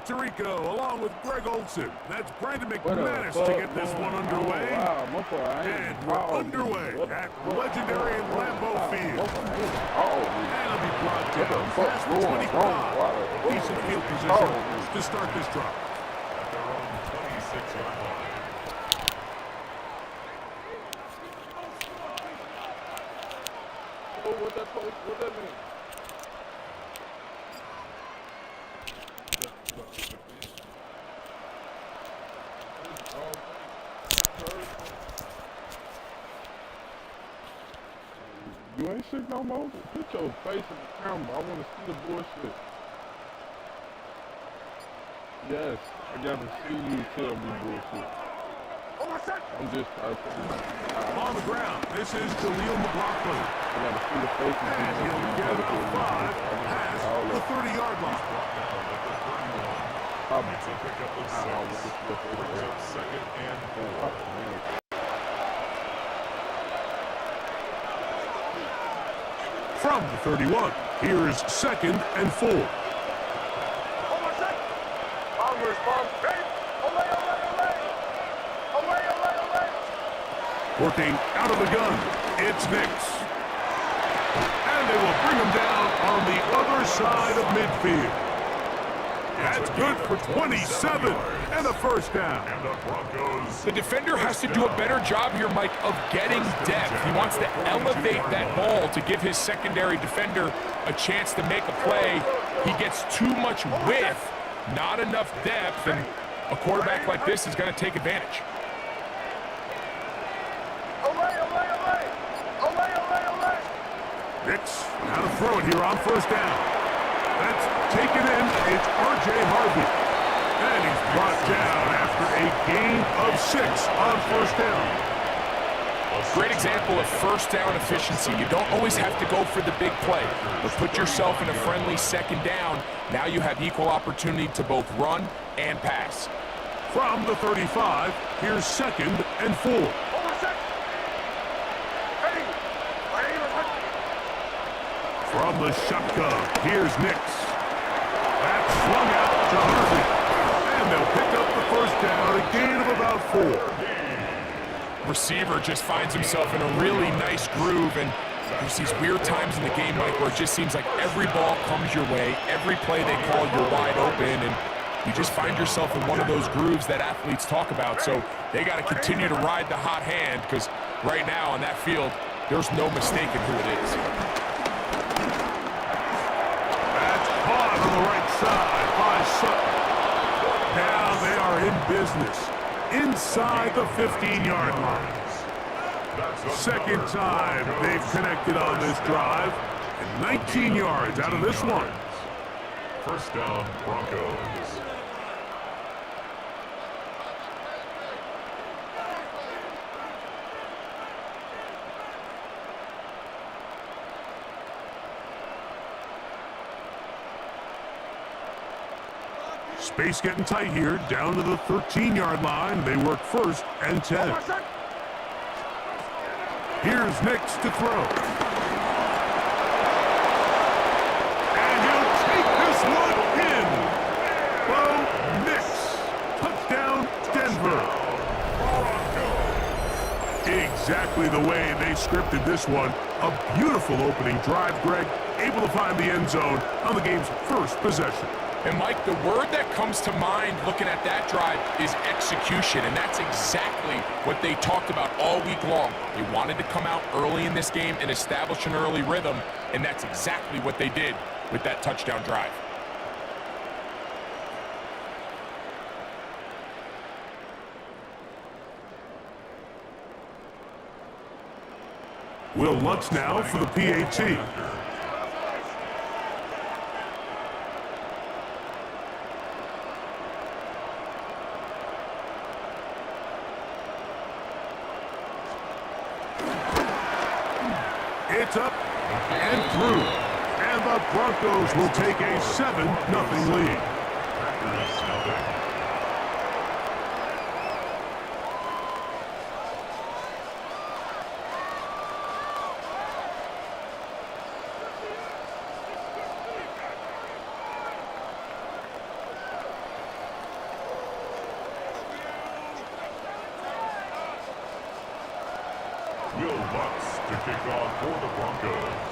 Tirico along with Greg Olson. That's Brandon McManus to get this one underway. And we're underway at legendary Lambeau Field. And it'll be brought down past the 25. Decent field position to start this drive. At their own 26-yard line. What that mean? You ain't sick no more? Put your face in the camera. I want to see the bullshit. Yes, I got to see you tell me bullshit. I'm just on the ground. This is Jaleel McLaughlin. I got to see the face and he'll get a 5 past the 30-yard line. To pick up the 6. Brings up 2nd and 4. From the 31, here's 2nd and 4. Working out of the gun, it's Nix. And they will bring him down on the other side of midfield. That's good for 27 and a first down. And the Broncos. The defender has to do a better job here, Mike, of getting depth. He wants to elevate that ball to give his secondary defender a chance to make a play. He gets too much width, not enough depth, and a quarterback like this is going to take advantage. Nix now to throw it here on first down. That's taken in. It's R.J. Harvey. And he's brought down after a gain of 6 on first down. Great example of first down efficiency. You don't always have to go for the big play, but put yourself in a friendly second down. Now you have equal opportunity to both run and pass. From the 35, here's 2nd and 4. From the shotgun, here's Nix. That's swung out to Harvey. And they'll pick up the first down, a gain of about 4. Receiver just finds himself in a really nice groove, and there's these weird times in the game, Mike, where it just seems like every ball comes your way, every play they call, you're wide open, and you just find yourself in one of those grooves that athletes talk about. So they got to continue to ride the hot hand, because right now on that field, there's no mistaking who it is. On the right side by Sutton. Now they are in business inside the 15-yard line. Second time they've connected on this drive, and 19 yards out of this one. First down, Broncos. Space getting tight here, down to the 13-yard line. They work 1st and 10. Here's Nix to throw. And he'll take this one in. Bo Nix. Touchdown, Denver. Exactly the way they scripted this one. A beautiful opening drive, Greg. Able to find the end zone on the game's first possession. And, Mike, the word that comes to mind looking at that drive is execution, and that's exactly what they talked about all week long. They wanted to come out early in this game and establish an early rhythm, and that's exactly what they did with that touchdown drive. Will Lutz now for the PAT. It's up and through. And the Broncos will take a 7-0 lead. Will Lutz to kick off for the Broncos.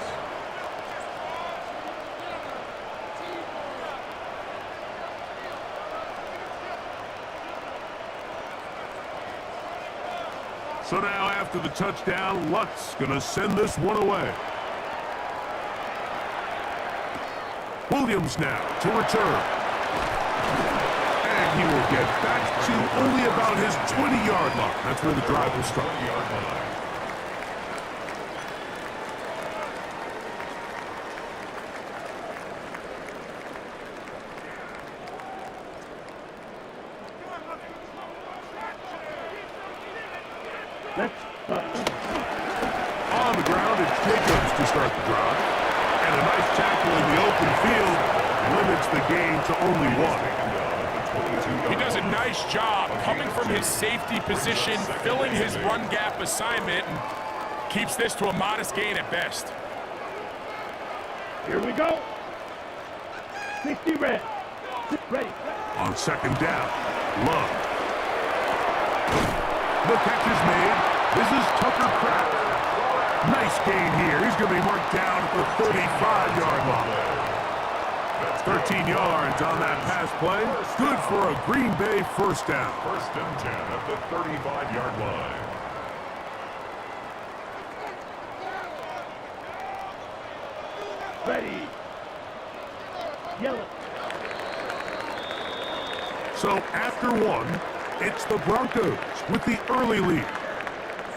So now after the touchdown, Lutz gonna send this one away. Williams now to return. And he will get back to only about his 20-yard line. That's where the drive will start. On the ground, it's Jacobs to start the drive. And a nice tackle in the open field limits the gain to only one. He does a nice job coming from his safety position, filling his run gap assignment, and keeps this to a modest gain at best. Here we go. 60 red. Ready. On second down, Love. The catch is made. This is Tucker Kraft. Nice gain here. He's going to be marked down at the 35-yard line. 13 yards on that pass play. Good for a Green Bay first down. First and 10 at the 35-yard line. Ready. Yellow. So after one, it's the Broncos with the early lead.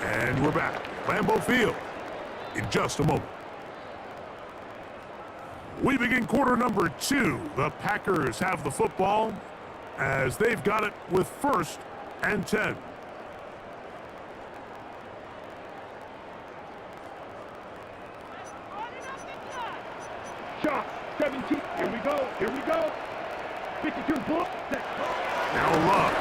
And we're back. Lambeau Field in just a moment. We begin quarter number 2. The Packers have the football as they've got it with first and 10. Shot. 17. Here we go. Here we go. 52 pull. Now Love.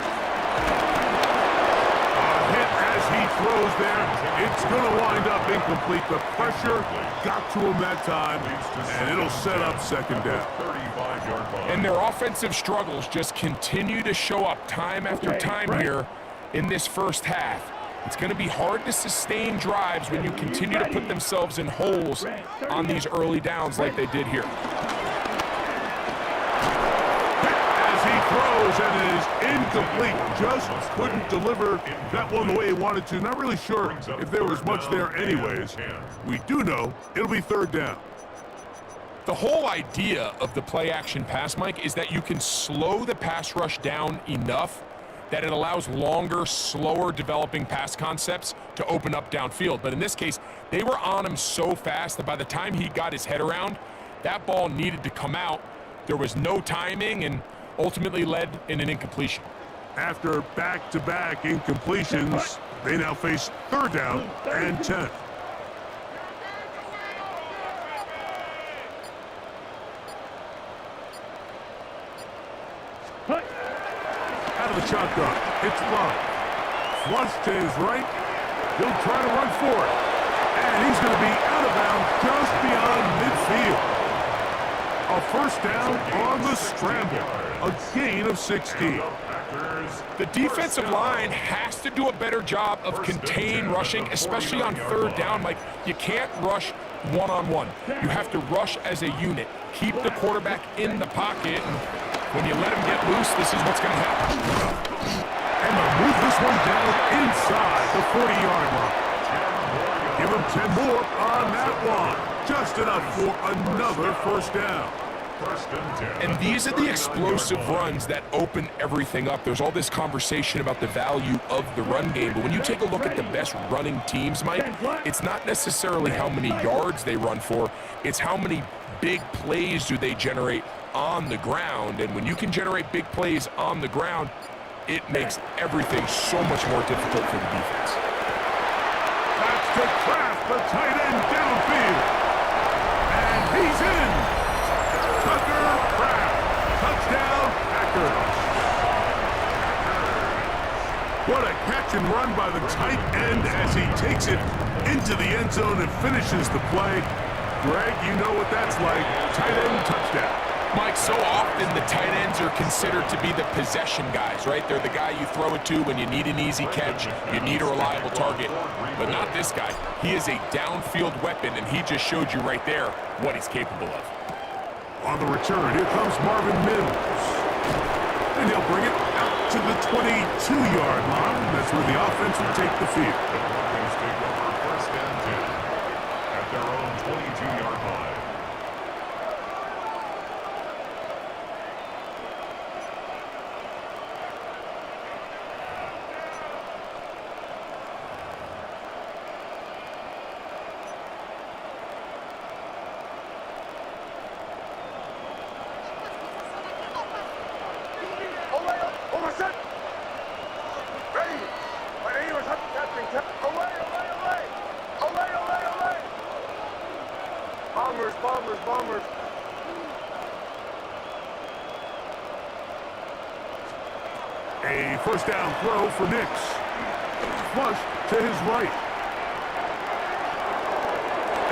A hit as he throws there. It's going to wind up incomplete. The pressure got to him that time, and it'll set up second down. 35-yard line. And their offensive struggles just continue to show up time after time here in this first half. It's going to be hard to sustain drives when you continue to put themselves in holes on these early downs like they did here. As he throws, and it is incomplete. Just couldn't deliver that one the way he wanted to. Not really sure if there was much there anyways. We do know it'll be third down. The whole idea of the play-action pass, Mike, is that you can slow the pass rush down enough that it allows longer, slower developing pass concepts to open up downfield. But in this case, they were on him so fast that by the time he got his head around, that ball needed to come out. There was no timing and ultimately led in an incompletion. After back-to-back incompletions, they now face third down and 10. Out of the shotgun, it's Love. Flush to his right. He'll try to run for it. And he's going to be out of bounds just beyond midfield. A first down on the scramble. A gain of 16. The defensive line has to do a better job of contain rushing, especially on third down. Like, you can't rush one-on-one. You have to rush as a unit. Keep the quarterback in the pocket, and when you let him get loose, this is what's going to happen. And they'll move this one down inside the 40-yard line. Give him 10 more on that one. Just enough for another first down. And these are the explosive runs that open everything up. There's all this conversation about the value of the run game, but when you take a look at the best running teams, Mike, it's not necessarily how many yards they run for, it's how many big plays do they generate on the ground. And when you can generate big plays on the ground, it makes everything so much more difficult for the defense. That's to Kraft, the tight end downfield. And he's in. Tucker Kraft. Touchdown, Packers. What a catch and run by the tight end as he takes it into the end zone and finishes the play. Greg, you know what that's like. Tight end touchdown. Mike, so often the tight ends are considered to be the possession guys, right? They're the guy you throw it to when you need an easy catch, you need a reliable target. But not this guy. He is a downfield weapon, and he just showed you right there what he's capable of. On the return, here comes Marvin Mims. And he'll bring it out to the 22-yard line. That's where the offense will take the field. The Broncos take over first and 10 at their own 22-yard line. Bombers. A first down throw for Nix. Flush to his right.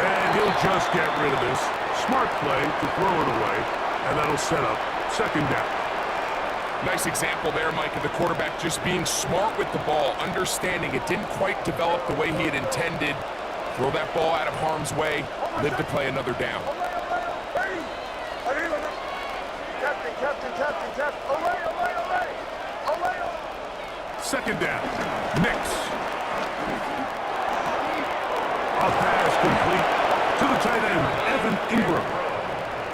And he'll just get rid of this. Smart play to throw it away. And that'll set up second down. Nice example there, Mike, of the quarterback just being smart with the ball, understanding it didn't quite develop the way he had intended. Throw that ball out of harm's way, live to play another down. Second down. Nix. A pass complete to the tight end, Evan Ingram.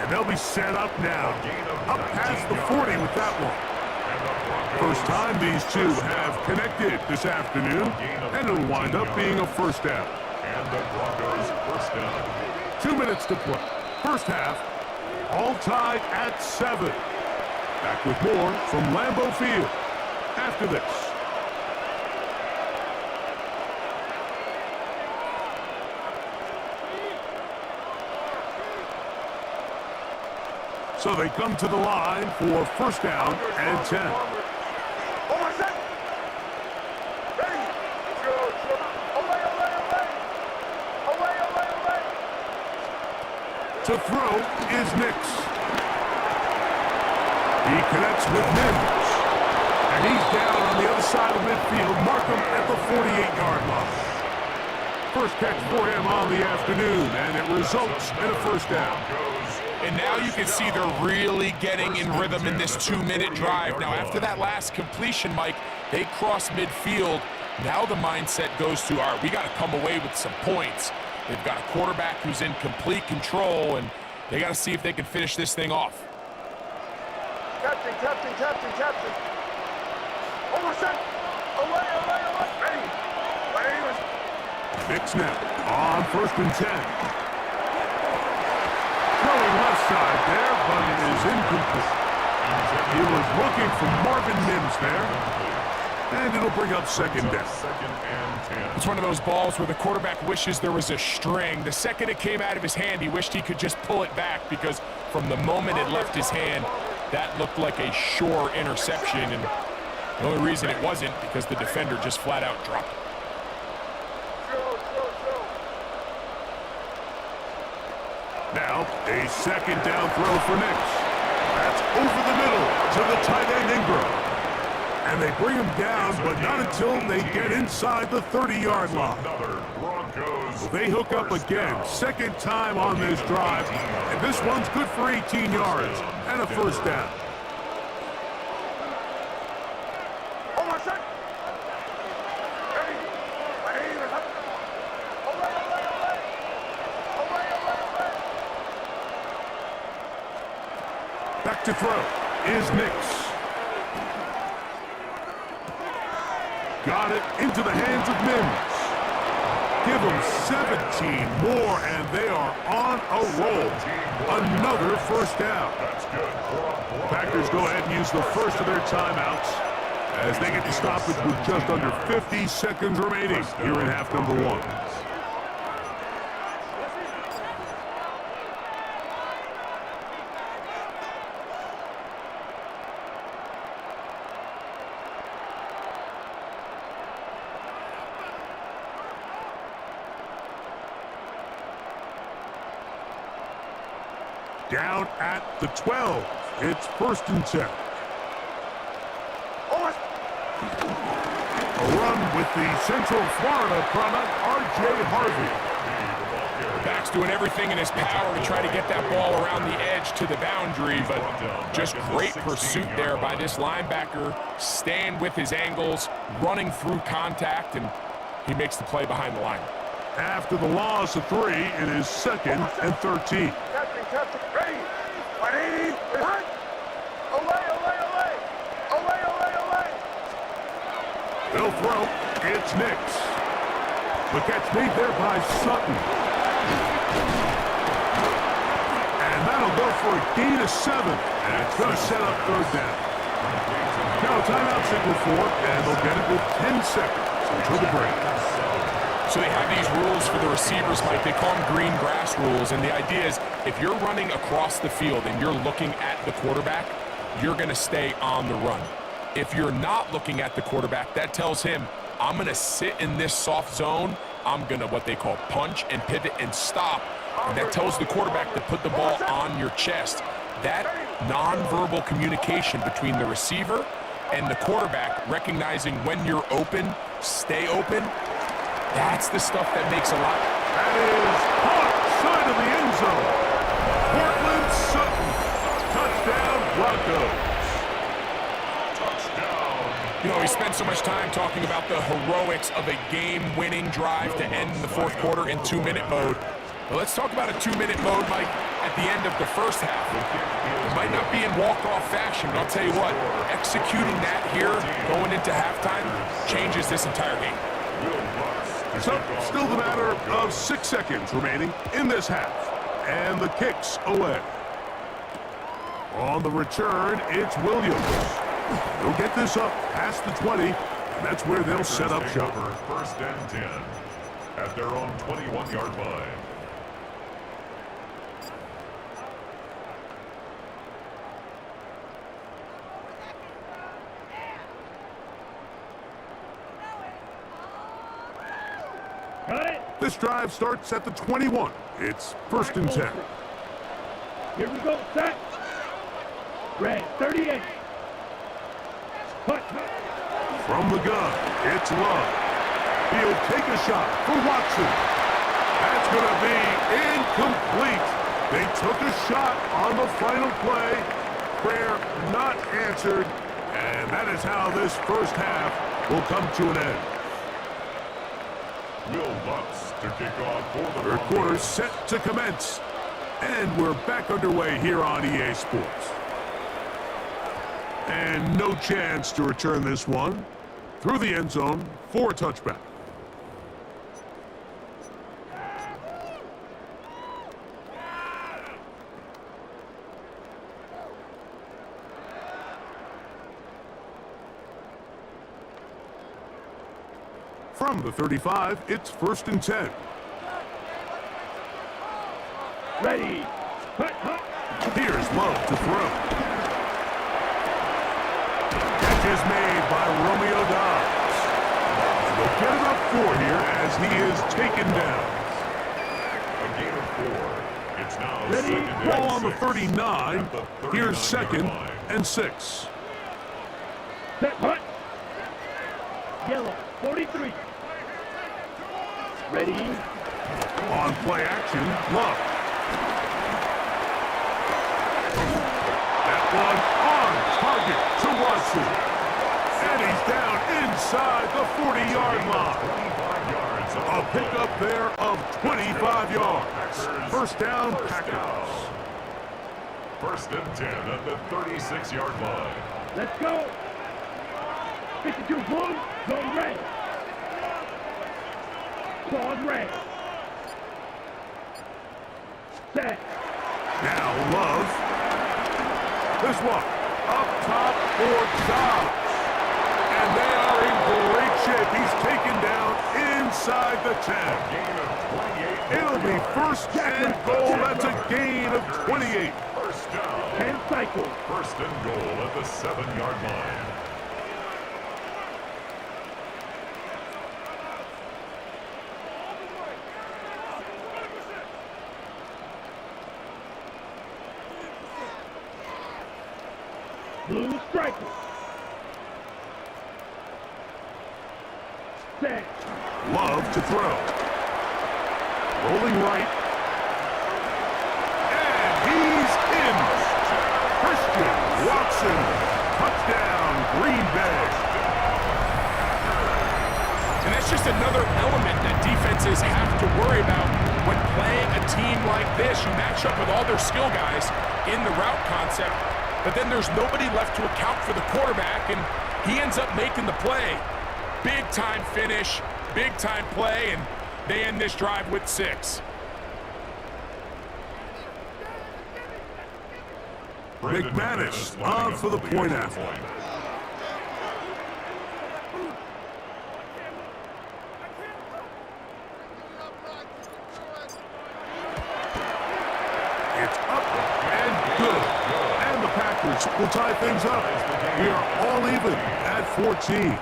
And they'll be set up now. Up past the 40 with that one. First time these two have connected this afternoon, and it'll wind up being a first down. And the Broncos first down. 2 minutes to play. First half, all tied at 7. Back with more from Lambeau Field after this. So they come to the line for first down and 10. To throw is Nix. He connects with Mims. And he's down on the other side of midfield. Mark him at the 48-yard line. First catch for him on the afternoon, and it results in a first down. And now you can see they're really getting in rhythm in this 2-minute drive. Now, after that last completion, Mike, they cross midfield. Now the mindset goes to, all right, we got to come away with some points. They've got a quarterback who's in complete control, and they got to see if they can finish this thing off. Captain. Nix now on first and 10. Throwing left side there, but it is incomplete. He was looking for Marvin Mims there. And it'll bring up second down. Second and 10. It's one of those balls where the quarterback wishes there was a string. The second it came out of his hand, he wished he could just pull it back, because from the moment it left his hand, that looked like a sure interception. And the only reason it wasn't because the defender just flat out dropped it. Now, a second down throw for Nix. That's over the middle to the tight end Ingram. And they bring him down, but not until they get inside the 30-yard line. Another Broncos. They hook up again, second time on this drive, and this one's good for 18 yards and a first down. Back to throw is Nix. Got it into the hands of Mims. Give them 17 more, and they are on a roll. Another first down. Packers go ahead and use the first of their timeouts as they get the stoppage with just under 50 seconds remaining here in half number 1. Down at the 12. It's 1st and 10. A run with the Central Florida product, R.J. Harvey. Back's doing everything in his power to try to get that ball around the edge to the boundary, but just great pursuit there by this linebacker, staying with his angles, running through contact, and he makes the play behind the line. After the loss of 3, it is 2nd and 13. Captain, ready. 180, behind. Olay, olay, olay. Olay, olay, olay. They'll throw. It's Nix. The catch made there by Sutton. And that'll go for a gain of 7. And it's going to set up 3rd down. Now a timeout signal for, and they'll get it with 10 seconds until the break. So they have these rules for the receivers, Mike. They call them green grass rules, and the idea is if you're running across the field and you're looking at the quarterback, you're going to stay on the run. If you're not looking at the quarterback, that tells him, I'm going to sit in this soft zone. I'm going to what they call punch and pivot and stop. And that tells the quarterback to put the ball on your chest. That nonverbal communication between the receiver and the quarterback, recognizing when you're open, stay open, that's the stuff that makes a lot. That is caught side of the end zone. Portland Sutton. Touchdown, Broncos. You know, we spent so much time talking about the heroics of a game-winning drive to end the 4th quarter in 2-minute mode. Well, let's talk about a 2-minute mode, Mike, at the end of the 1st half. It might not be in walk-off fashion, but I'll tell you what, executing that here, going into halftime, changes this entire game. So, still the matter of 6 seconds remaining in this half. And the kick's away. On the return, it's Williams. They'll get this up past the 20, and that's where they'll set up shop. 1st and 10 at their own 21-yard line. This drive starts at the 21. It's 1st and 10. Here we go, set. Red, 38. Cut. From the gun, it's Love. He'll take a shot for Watson. That's going to be incomplete. They took a shot on the final play. Prayer not answered. And that is how this 1st half will come to an end. Will Lutz to kick off for the 3rd quarter set to commence. And we're back underway here on EA Sports. And no chance to return this one through the end zone for a touchback. From the 35, it's 1st and 10. Ready. Cut. Here's Love to throw. Catch is made by Romeo Dobbs. And they'll get it up 4 here as he is taken down. A gain of 4. It's now Ready. 2nd and Ball on the 6 39. at the 39-yard Here's 2nd line. and 6. Set. Cut. Yellow, 43. Ready. On play action, Love. That one on target to Watson. And he's down inside the 40-yard line. 25 yards. A pickup there of 25 yards. 1st down, Packers. 1st and 10 at the 36-yard line. Let's go. 52 blue, zone red. Claws red. Set. Now Love. This one up top for Dobbs. And they are in great shape. He's taken down inside the 10. Gain of 28. It'll be 1st and goal. That's a gain of 28. 1st down. 10 cycles. 1st and goal at the 7-yard line. Blue striker. Set. Love to throw. Rolling right. And he's in. Christian Watson. Touchdown, Green Bay. And that's just another element that defenses have to worry about when playing a team like this. You match up with all their skill guys in the route concept, but then there's nobody left to account for the quarterback, and he ends up making the play. Big time finish, big time play, and they end this drive with 6. McManus on for the point after. It's up and good. And the Packers will tie things up. We are all even at 14.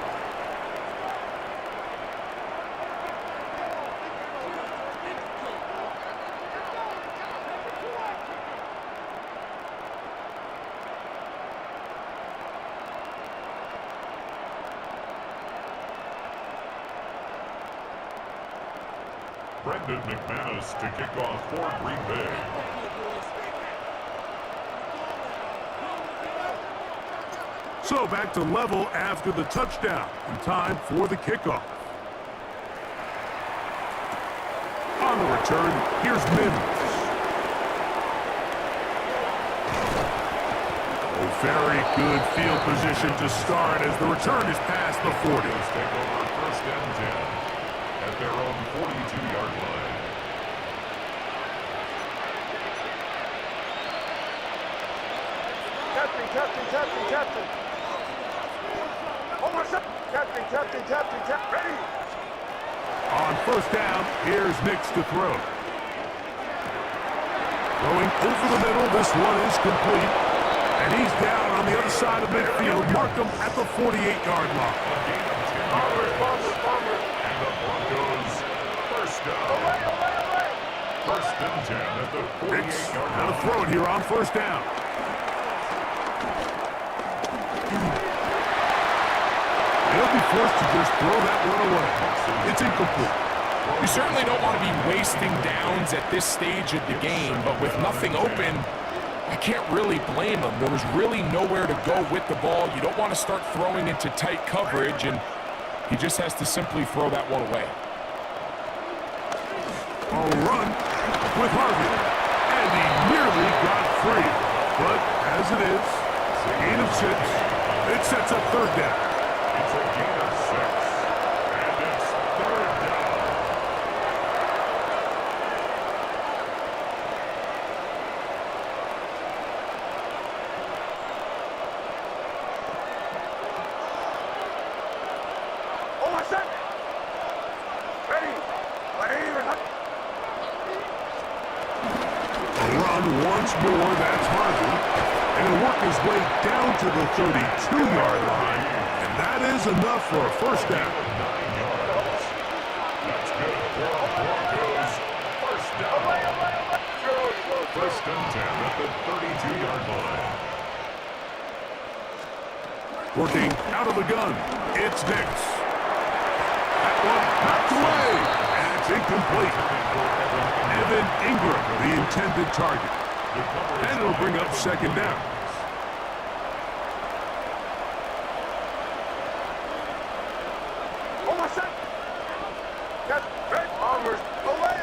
Brendan McManus to kick off for Green Bay. So back to level after the touchdown. And time for the kickoff. On the return, here's Mims. A very good field position to start as the return is past the 40. Take over 1st and 10 at their own 42-yard line. Captain. Hold on a second. Captain. Ready. On 1st down, here's Nix to throw. Going over the middle, this one is complete. And he's down on the other side of midfield. Mark him at the 48-yard line. Bombers. And the Broncos 1st down. 1st and 10 at the 48-yard line. Now to throw it here on 1st down. He'll be forced to just throw that one away. It's incomplete. You certainly don't want to be wasting downs at this stage of the game, but with nothing open, I can't really blame him. There was really nowhere to go with the ball. You don't want to start throwing into tight coverage, and he just has to simply throw that one away. A run with Harvey. And he nearly got free. But as it is, a gain of 6. It sets up 3rd down. It's a gain of 6. And it's 3rd down. Hold on a second. Ready. A run once more, that's Harvey. And he'll work his way down to the 32-yard line. And that is enough for a 1st down. 9 yards. That's good for the Broncos. 1st down. 1st and 10 at the 32-yard line. Working out of the gun, it's Nix. That one knocked away, and it's incomplete. Evan Ingram, the intended target. And it'll bring up 2nd down. Hold on a second. Red Bombers. Away.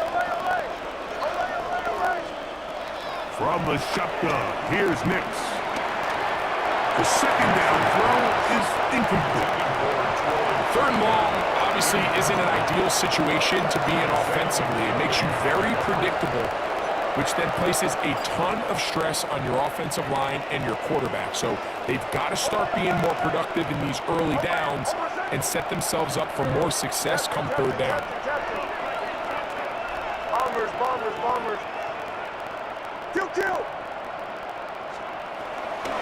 From the shotgun, here's Nix. The 2nd down throw is incomplete. 3rd and long obviously isn't an ideal situation to be in offensively. It makes you very predictable, which then places a ton of stress on your offensive line and your quarterback. So they've got to start being more productive in these early downs and set themselves up for more success come 3rd down. Bombers. Kill.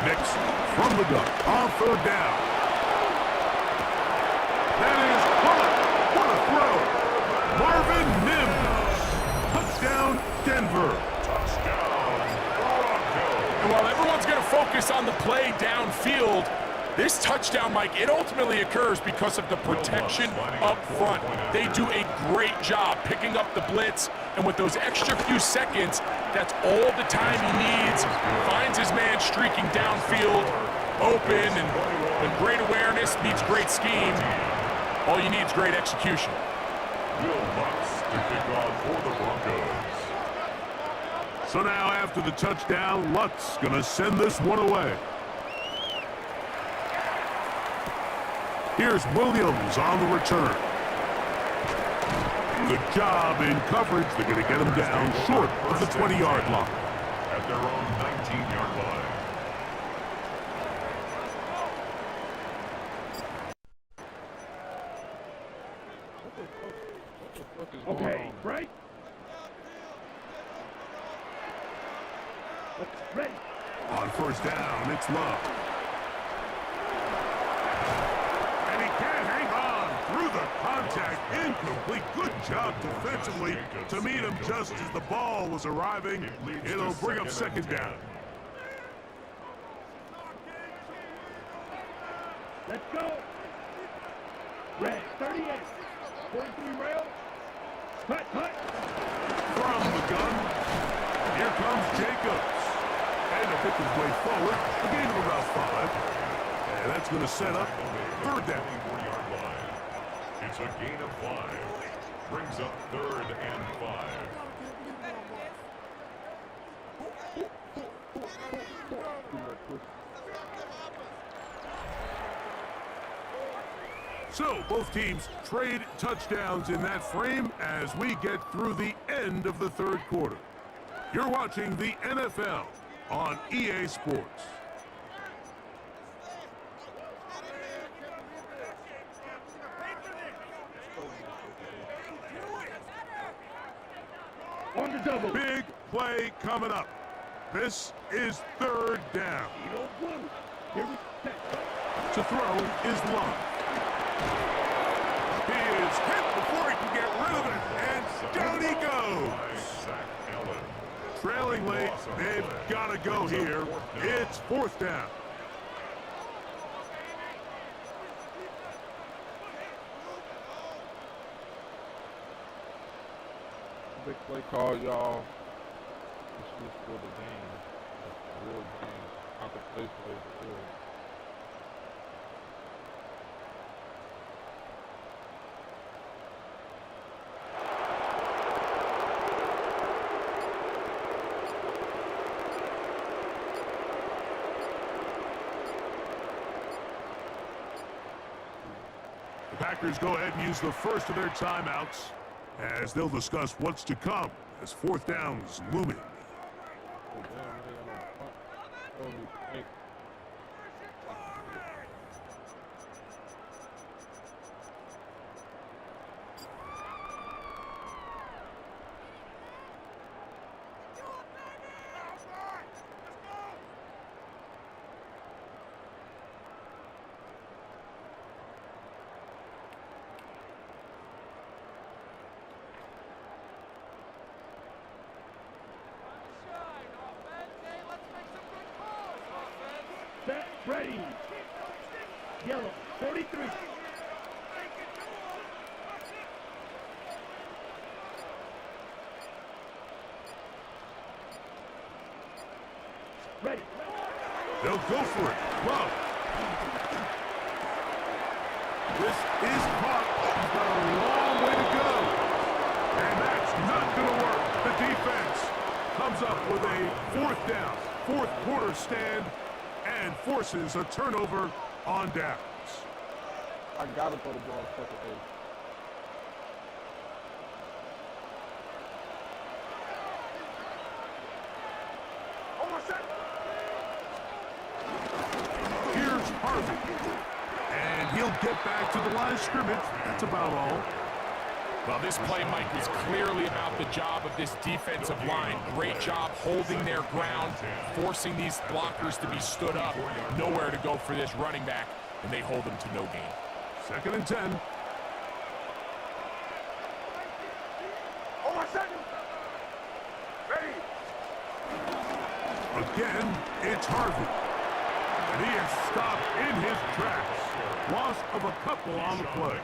Nix from the gun on 3rd down. That is caught. What a throw. Marvin Mims. Touchdown, Denver. Touchdown, Broncos. And while everyone everyone's going to focus on the play downfield. This touchdown, Mike, it ultimately occurs because of the protection up front. They do a great job picking up the blitz, and with those extra few seconds, that's all the time he needs. Finds his man streaking downfield, open, and when great awareness meets great scheme, all you need is great execution. Will Lutz to kick off for the Broncos. So now after the touchdown, Lutz gonna send this one away. Here's Williams on the return. Good job in coverage. They're gonna get him down short of the 20-yard line. At their own 19-yard line. Okay, right? Ready. On first down, it's Love. And he can't hang on through the contact. Incomplete. Good job defensively to meet him just as the ball was arriving. It'll bring up second down. Let's go. Red, 38. 43 rail. Cut. From the gun, here comes Jacobs. And to pick his way forward, a gain of about 5. And that's going to set up third down. 24-yard line. It's a gain of 5. Brings up 3rd and 5. So both teams trade touchdowns in that frame as we get through the end of the third quarter. You're watching the NFL on EA Sports. On the double. Big play coming up. This is third down. Here we go. To throw is Love. He is hit before he can get rid of it, and down he goes. Zach Allen. Trailing late, they've got to go here. It's fourth down. Big play call, y'all. This is for the game. The real game. Not the play for the real. The Packers go ahead and use the first of their timeouts as they'll discuss what's to come as fourth down is looming. Set, ready. Yellow, 43. Ready. They'll go for it. Love. This is caught. He's got a long way to go. And that's not going to work. The defense comes up with a fourth down, fourth quarter stand, and forces a turnover on downs. I gotta throw the ball second base. Here's Harvey. And he'll get back to the line of scrimmage. That's about all. Well, this play, Mike, was clearly about the job of this defensive line. Great job holding their ground, forcing these blockers to be stood up. Nowhere to go for this running back, and they hold them to no gain. 2nd and 10. Again, it's Harvey. And he is stopped in his tracks. Loss of a couple on the play.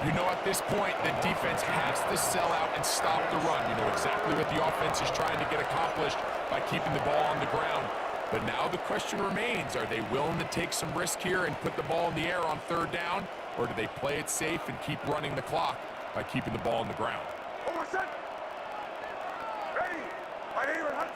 You know, at this point, the defense has to sell out and stop the run. You know exactly what the offense is trying to get accomplished by keeping the ball on the ground. But now the question remains, are they willing to take some risk here and put the ball in the air on third down? Or do they play it safe and keep running the clock by keeping the ball on the ground? Over set. Ready. My name is Hudson.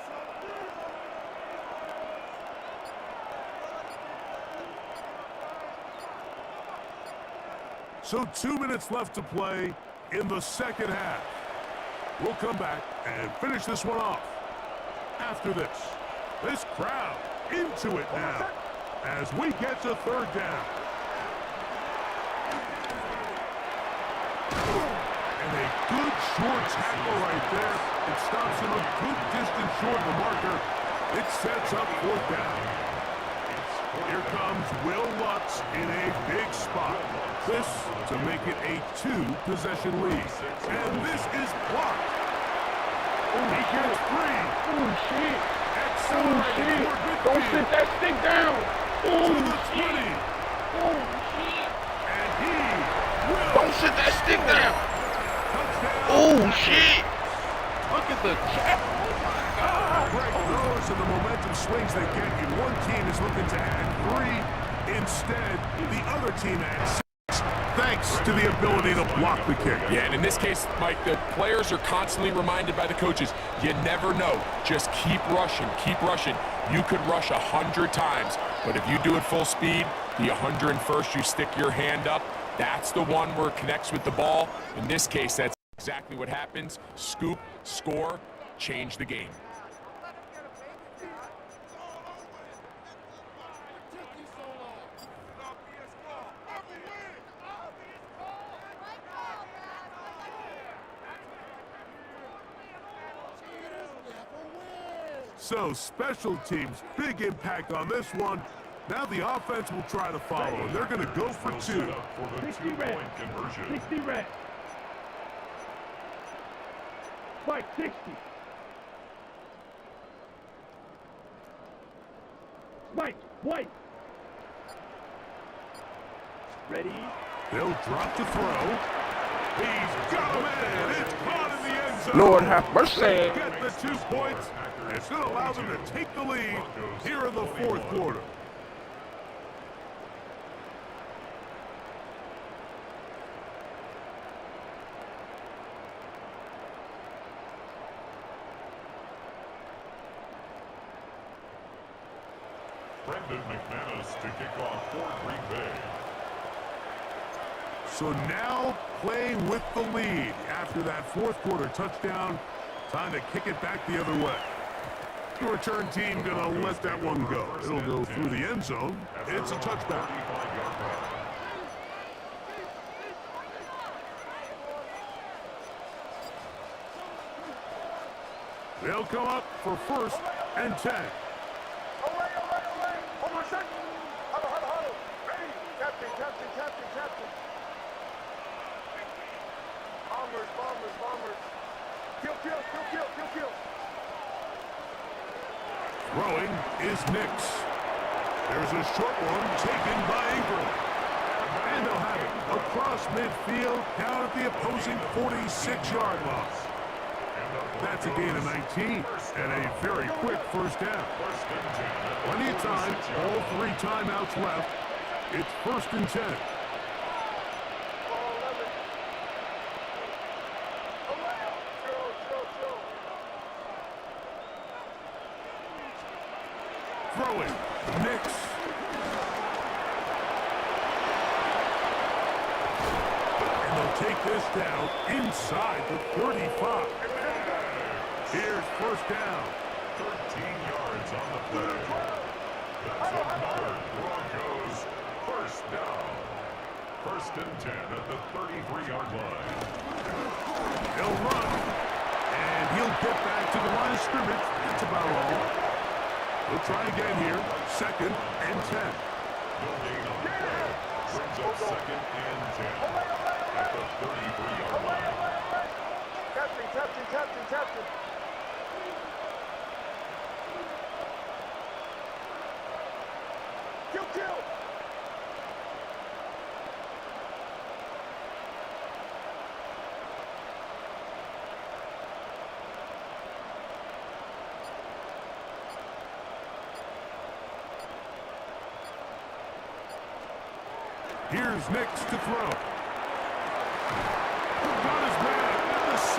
So 2 minutes left to play in the second half. We'll come back and finish this one off. After this crowd into it now as we get to third down. And a good short tackle right there. It stops him a good distance short of the marker. It sets up fourth down. Here comes Will Lutz in a big spot. This to make it a 2-possession lead. And this is blocked. He gets free. Oh, shit. Accelerating toward midfield. Don't sit that stick down. To the 20. And he will. Don't sit that stick down. Touchdown. Oh, shit. Look at the chat. Great throws and the momentum swings they get you. One team is looking to add 3. Instead, the other team adds 6, thanks to the ability to block the kick. Yeah, and in this case, Mike, the players are constantly reminded by the coaches, you never know. Just keep rushing, keep rushing. You could rush 100 times, but if you do it full speed, the 101st you stick your hand up, that's the one where it connects with the ball. In this case, that's exactly what happens. Scoop, score, change the game. So special teams, big impact on this one. Now the offense will try to follow, and they're going to go for 2. 60 red. Mike, 60. Mike, white. Ready? They'll drop to throw. He's got a man. It's caught in the end zone. Lord have mercy. Get the 2 points. It's going to allow them to take the lead here in the fourth quarter. Brendan McManus to kick off for Green Bay. So now playing with the lead after that fourth quarter touchdown. Time to kick it back the other way. The return team going to let that one go. It'll go through the end zone. It's a touchback. They'll come up for 1st and 10. Away. Over set. Huddle. Ready. Captain. Bombers. Kill. Throwing is Nix. There's a short one taken by Ingram. And they'll have it across midfield down at the opposing 46-yard line. That's a gain of 19 and a very quick first down. Plenty of time, all 3 timeouts left. It's 1st and 10. Throwing, Nix. And they'll take this down inside the 35. Here's 1st down. 13 yards on the play. That's another Broncos 1st down. 1st and 10 at the 33-yard line. He'll run, and he'll get back to the line of scrimmage. That's about all. We'll try again here. 2nd and 10. No gain on the play. Brings up 2nd and 10 at the 33-yard line. Captain. Kill, kill. Here's Nix to throw. Got his man at the 6.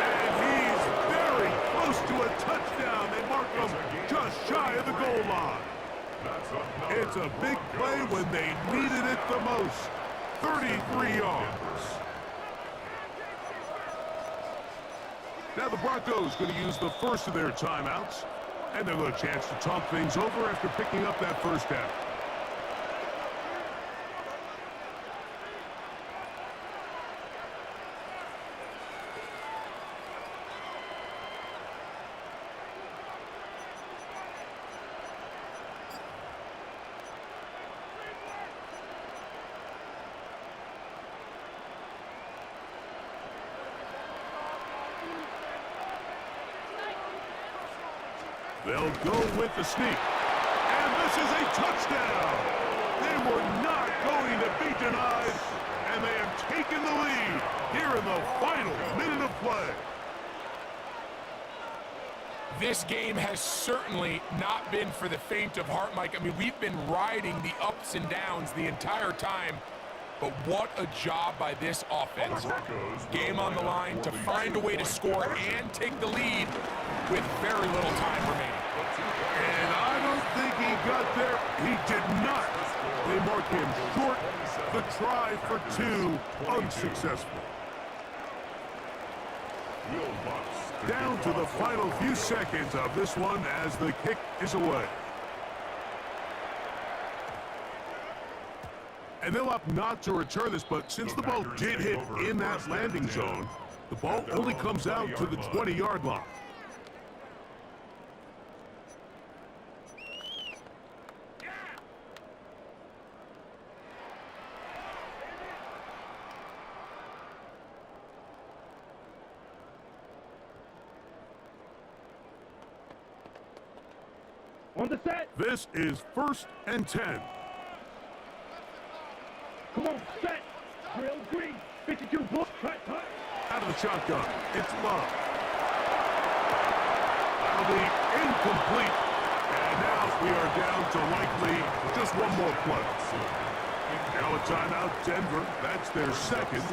And he's very close to a touchdown. They mark him just shy of the goal line. It's a big play when they needed it the most. 33 yards. Now the Broncos going to use the first of their timeouts. And they'll get a chance to talk things over after picking up that first down. They'll go with the sneak. And this is a touchdown. They were not going to be denied. And they have taken the lead here in the final minute of play. This game has certainly not been for the faint of heart, Mike. I mean, we've been riding the ups and downs the entire time. But what a job by this offense. Game on the line to find a way to score and take the lead with very little time remaining. And I don't think he got there. He did not. They mark him short. The try for 2, unsuccessful. Down to the final few seconds of this one as the kick is away. And they'll opt not to return this, but since the ball did hit in that landing zone, the ball only comes out to the 20-yard line. On the set. This is 1st and 10. Come on, set. Drill green. 52 bull. Cut. Out of the shotgun, it's Love. That'll be incomplete. And now we are down to likely just one more play. Now a timeout, Denver. That's their second.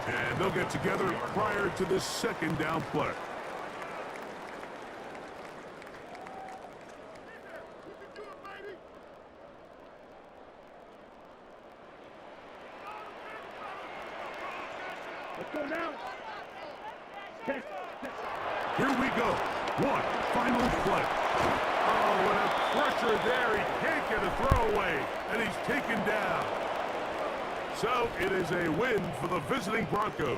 And they'll get together prior to this second down play. Let's go now. Here we go. One final play. Oh, what a pressure there. He can't get a throwaway, and he's taken down. So it is a win for the visiting Broncos.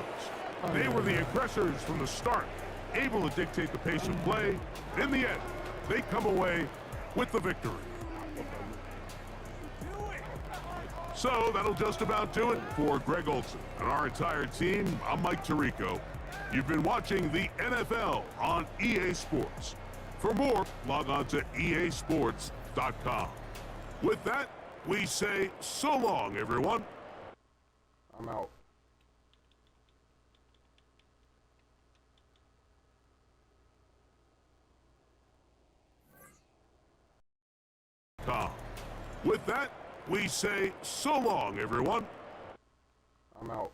They were the aggressors from the start, able to dictate the pace of play. In the end, they come away with the victory. So that'll just about do it for Greg Olsen and our entire team. I'm Mike Tirico. You've been watching the NFL on EA Sports. For more, log on to easports.com. With that, we say so long, everyone. I'm out. With that, we say so long, everyone. I'm out.